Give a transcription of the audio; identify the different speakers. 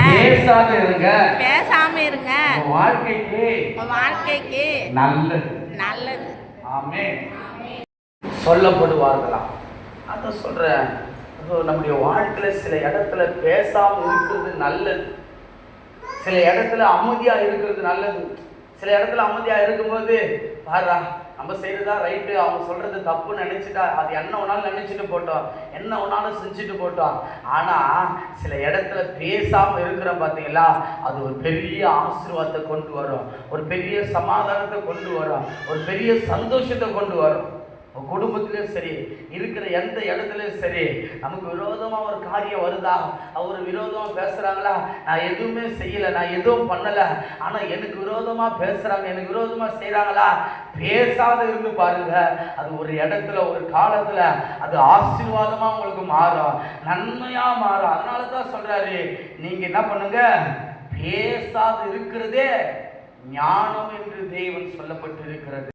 Speaker 1: பேசாம இருங்க.
Speaker 2: பேசாம இருங்க.
Speaker 1: வாழ்க்கைக்கு நல்லது.
Speaker 2: நல்லது.
Speaker 1: ஆமென். சொல்லப்படுவார்களாம். அத சொல்றேன். நம்முடைய வாழ்க்கையில சில இடத்துல பேசாம இருக்கிறது நல்லது. சில இடத்துல அமைதியா இருக்கிறது நல்லது. சில இடத்துல அமைதியா இருக்கும்போது பாரா நம்ம செய்யறதா ரைட்டு, அவங்க சொல்றது தப்புன்னு நினைச்சிட்டா அது என்ன ஒன்னாலும் நினைச்சிட்டு போட்டோம், என்ன ஒன்னாலும் செஞ்சுட்டு போட்டோம். ஆனா சில இடத்துல பேசாம இருக்கிற பார்த்தீங்களா, அது ஒரு பெரிய ஆசீர்வாதத்தை கொண்டு வரும், ஒரு பெரிய சமாதானத்தை கொண்டு வரும், ஒரு பெரிய சந்தோஷத்தை கொண்டு வரும். குடும்பத்திலையும் சரி, இருக்கிற எந்த இடத்துலையும் சரி, நமக்கு விரோதமாக ஒரு காரியம் வருதா, அவர் விரோதமாக பேசுகிறாங்களா, நான் எதுவுமே செய்யலை, நான் எதுவும் பண்ணலை, ஆனால் எனக்கு விரோதமாக பேசுகிறாங்க, எனக்கு விரோதமாக செய்கிறாங்களா, பேசாத இருந்து பாருங்க, அது ஒரு இடத்துல ஒரு காலத்தில் அது ஆசீர்வாதமாக உங்களுக்கு மாறும், நன்மையாக மாறும். அதனால தான் சொல்கிறாரு, நீங்கள் என்ன பண்ணுங்க, பேசாது இருக்கிறதே ஞானம் என்று தேவன் சொல்லப்பட்டு இருக்கிறது.